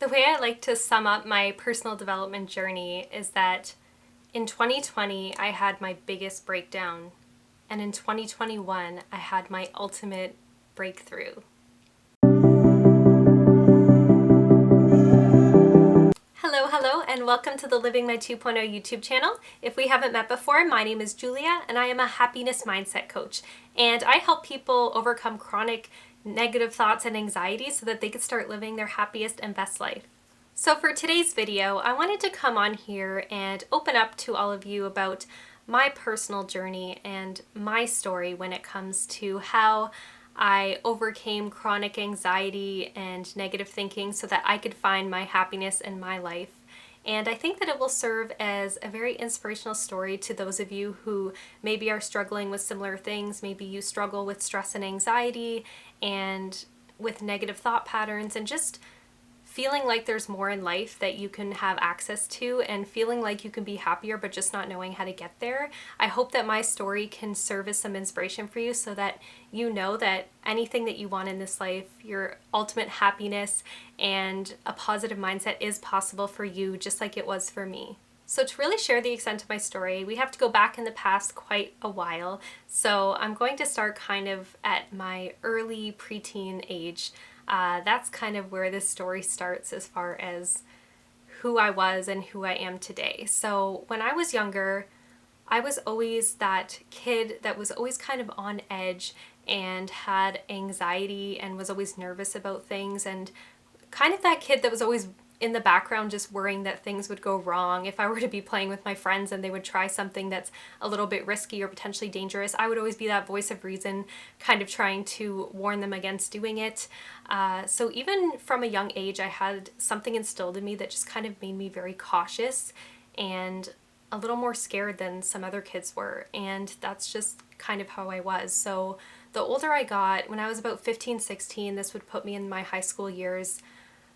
The way I like to sum up my personal development journey is that in 2020, I had my biggest breakdown, and in 2021, I had my ultimate breakthrough. Hello, and welcome to the Living My 2.0 YouTube channel. If we haven't met before, my name is Julia, and I am a happiness mindset coach, and I help people overcome chronic negative thoughts and anxiety so that they can start living their happiest and best life. So for today's video, I wanted to come on here and open up to all of you about my personal journey and my story when it comes to how I overcame chronic anxiety and negative thinking so that I could find my happiness in my life. And I think that it will serve as a very inspirational story to those of you who maybe are struggling with similar things. Maybe you struggle with stress and anxiety and with negative thought patterns and just feeling like there's more in life that you can have access to and feeling like you can be happier but just not knowing how to get there. I hope that my story can serve as some inspiration for you so that you know that anything that you want in this life, your ultimate happiness and a positive mindset is possible for you just like it was for me. So to really share the extent of my story, we have to go back in the past quite a while. So I'm going to start kind of at my early preteen age. That's kind of where this story starts as far as who I was and who I am today. So when I was younger, I was always that kid that was always kind of on edge and had anxiety and was always nervous about things, and kind of that kid that was always in the background just worrying that things would go wrong. If I were to be playing with my friends and they would try something that's a little bit risky or potentially dangerous, I would always be that voice of reason, kind of trying to warn them against doing it. So even from a young age, I had something instilled in me that just kind of made me very cautious and a little more scared than some other kids were. And that's just kind of how I was. So the older I got, when I was about 15, 16, this would put me in my high school years,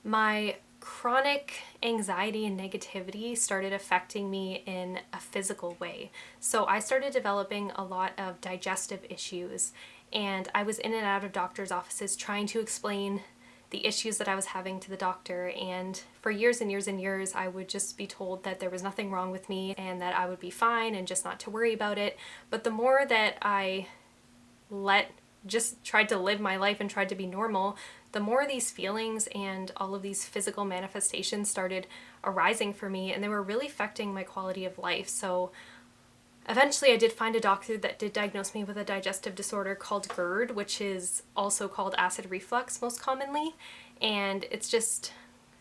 my chronic anxiety and negativity started affecting me in a physical way. So I started developing a lot of digestive issues, and I was in and out of doctors' offices trying to explain the issues that I was having to the doctor, and for years and years and years I would just be told that there was nothing wrong with me and that I would be fine and just not to worry about it. But the more that I just tried to live my life and tried to be normal, the more these feelings and all of these physical manifestations started arising for me, and they were really affecting my quality of life. So eventually I did find a doctor that did diagnose me with a digestive disorder called GERD, which is also called acid reflux most commonly. And it's just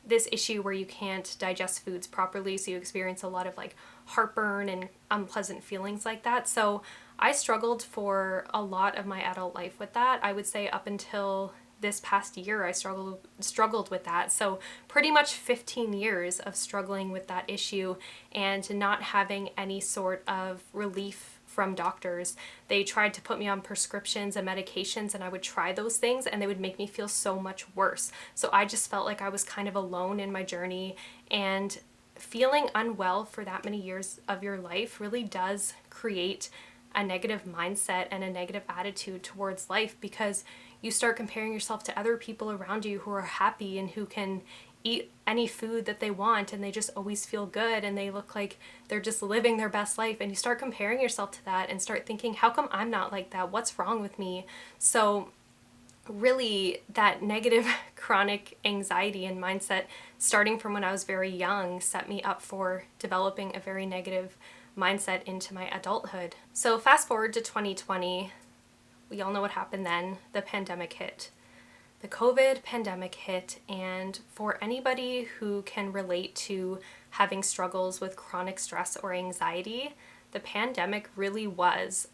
this issue where you can't digest foods properly, so you experience a lot of like heartburn and unpleasant feelings like that. So I struggled for a lot of my adult life with that. I would say up until this past year I struggled with that. So pretty much 15 years of struggling with that issue and not having any sort of relief from doctors. They tried to put me on prescriptions and medications, and I would try those things and they would make me feel so much worse. So I just felt like I was kind of alone in my journey, and feeling unwell for that many years of your life really does create a negative mindset and a negative attitude towards life, because you start comparing yourself to other people around you who are happy and who can eat any food that they want and they just always feel good and they look like they're just living their best life, and you start comparing yourself to that and start thinking, how come I'm not like that? What's wrong with me? So really that negative chronic anxiety and mindset starting from when I was very young set me up for developing a very negative mindset into my adulthood. So fast forward to 2020, we all know what happened then. The pandemic hit. The COVID pandemic hit, and for anybody who can relate to having struggles with chronic stress or anxiety, the pandemic really was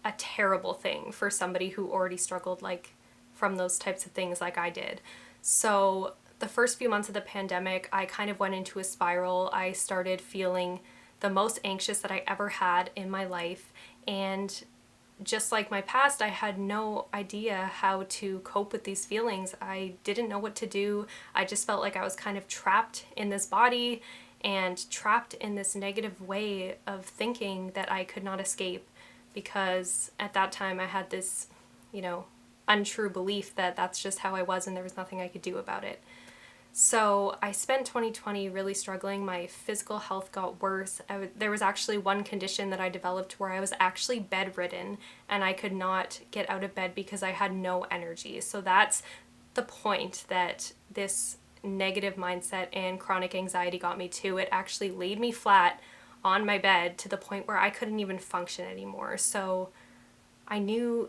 a terrible thing for somebody who already struggled from those types of things like I did. So the first few months of the pandemic, I kind of went into a spiral. I started feeling the most anxious that I ever had in my life, and just like my past, I had no idea how to cope with these feelings. I didn't know what to do. I just felt like I was kind of trapped in this body and trapped in this negative way of thinking that I could not escape, because at that time I had this, untrue belief that that's just how I was and there was nothing I could do about it. So I spent 2020 really struggling. My physical health got worse. There was actually one condition that I developed where I was actually bedridden and I could not get out of bed because I had no energy. So that's the point that this negative mindset and chronic anxiety got me to. It actually laid me flat on my bed to the point where I couldn't even function anymore. So I knew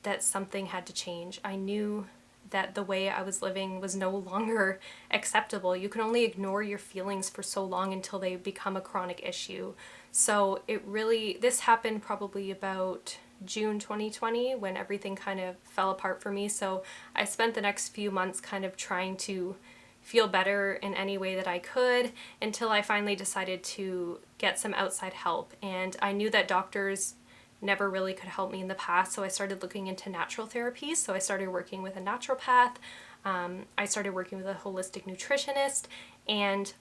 that something had to change. I knew that the way I was living was no longer acceptable. You can only ignore your feelings for so long until they become a chronic issue. So this happened probably about June 2020 when everything kind of fell apart for me. So I spent the next few months kind of trying to feel better in any way that I could until I finally decided to get some outside help. And I knew that doctors never really could help me in the past, so I started looking into natural therapies. So I started working with a naturopath, I started working with a holistic nutritionist, and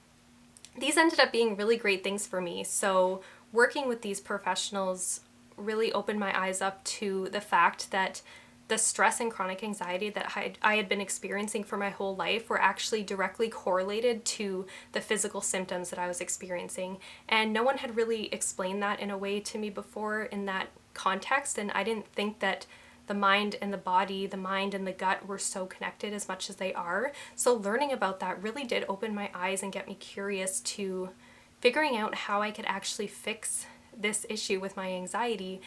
these ended up being really great things for me. So working with these professionals really opened my eyes up to the fact that the stress and chronic anxiety that I had been experiencing for my whole life were actually directly correlated to the physical symptoms that I was experiencing. And no one had really explained that in a way to me before in that context. And I didn't think that the mind and the body, the mind and the gut were so connected as much as they are. So learning about that really did open my eyes and get me curious to figuring out how I could actually fix this issue with my anxiety.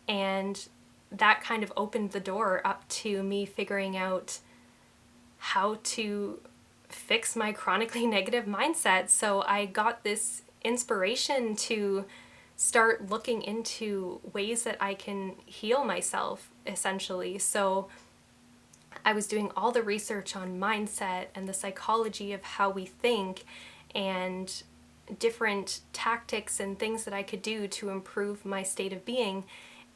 And that kind of opened the door up to me figuring out how to fix my chronically negative mindset. So I got this inspiration to start looking into ways that I can heal myself, essentially. So I was doing all the research on mindset and the psychology of how we think and different tactics and things that I could do to improve my state of being.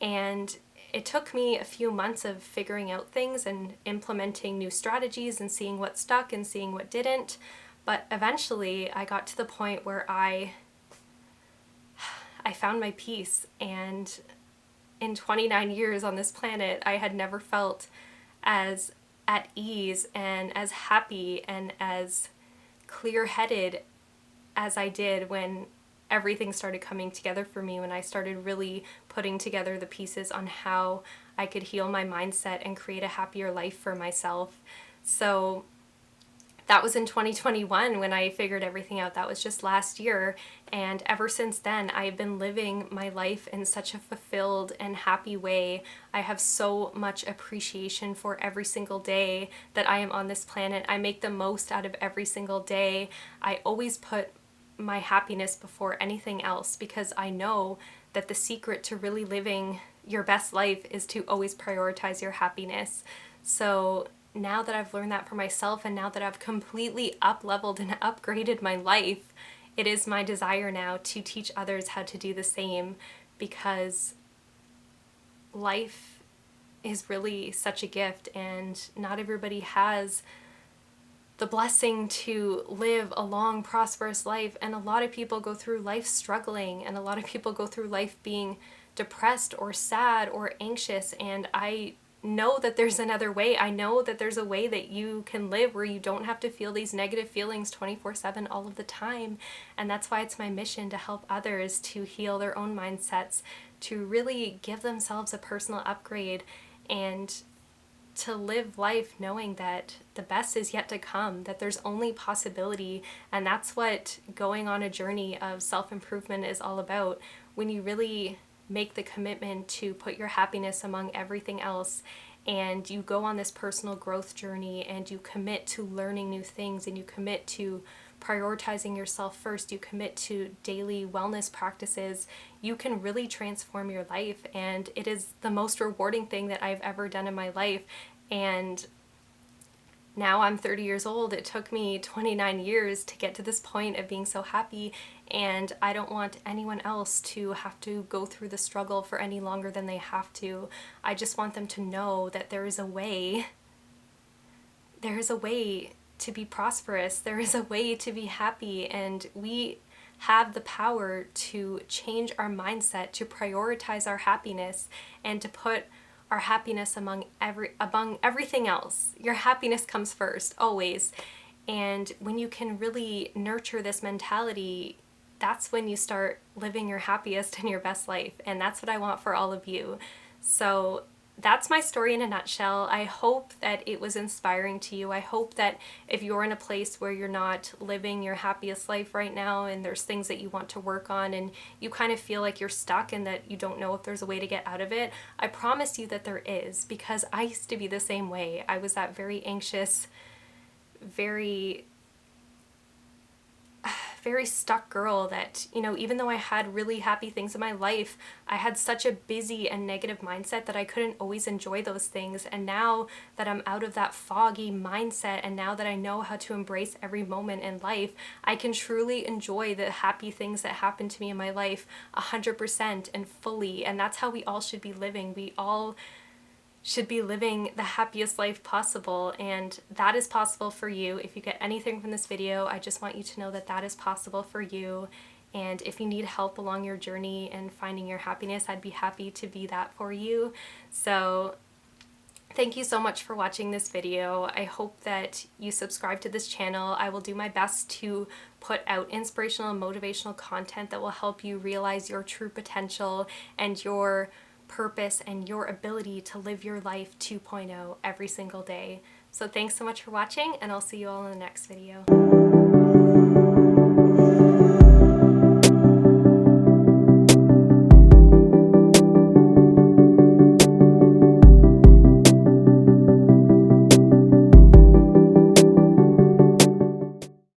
And it took me a few months of figuring out things and implementing new strategies and seeing what stuck and seeing what didn't. But eventually I got to the point where I found my peace. And in 29 years on this planet, I had never felt as at ease and as happy and as clear-headed as I did when everything started coming together for me, when I started really putting together the pieces on how I could heal my mindset and create a happier life for myself. So that was in 2021 when I figured everything out. That was just last year. And ever since then, I've been living my life in such a fulfilled and happy way. I have so much appreciation for every single day that I am on this planet. I make the most out of every single day. I always put my happiness before anything else because I know that the secret to really living your best life is to always prioritize your happiness. So now that I've learned that for myself and now that I've completely up-leveled and upgraded my life, it is my desire now to teach others how to do the same, because life is really such a gift and not everybody has the blessing to live a long, prosperous life. And a lot of people go through life struggling, and a lot of people go through life being depressed or sad or anxious. And I know that there's another way. I know that there's a way that you can live where you don't have to feel these negative feelings 24/7 all of the time. And that's why it's my mission to help others to heal their own mindsets, to really give themselves a personal upgrade, and to live life knowing that the best is yet to come, that there's only possibility. And that's what going on a journey of self-improvement is all about. When you really make the commitment to put your happiness among everything else, and you go on this personal growth journey, and you commit to learning new things, and you commit to prioritizing yourself first, you commit to daily wellness practices, you can really transform your life. And it is the most rewarding thing that I've ever done in my life. And now I'm 30 years old. It took me 29 years to get to this point of being so happy, and I don't want anyone else to have to go through the struggle for any longer than they have to. I just want them to know that there is a way. There is a way to be prosperous. There is a way to be happy, and we have the power to change our mindset, to prioritize our happiness, and to put our happiness among everything else. Your happiness comes first, always. And when you can really nurture this mentality, that's when you start living your happiest and your best life. And that's what I want for all of you. So that's my story in a nutshell. I hope that it was inspiring to you. I hope that if you're in a place where you're not living your happiest life right now and there's things that you want to work on and you kind of feel like you're stuck and that you don't know if there's a way to get out of it, I promise you that there is, because I used to be the same way. I was that very anxious, very stuck girl that, you know, even though I had really happy things in my life, I had such a busy and negative mindset that I couldn't always enjoy those things. And now that I'm out of that foggy mindset, and now that I know how to embrace every moment in life, I can truly enjoy the happy things that happen to me in my life 100% and fully. And that's how we all should be living. We all should be living the happiest life possible, and that is possible for you. If you get anything from this video, I just want you to know that that is possible for you. And if you need help along your journey and finding your happiness, I'd be happy to be that for you. So thank you so much for watching this video. I hope that you subscribe to this channel. I will do my best to put out inspirational and motivational content that will help you realize your true potential and your purpose and your ability to live your life 2.0 every single day. So thanks so much for watching, and I'll see you all in the next video.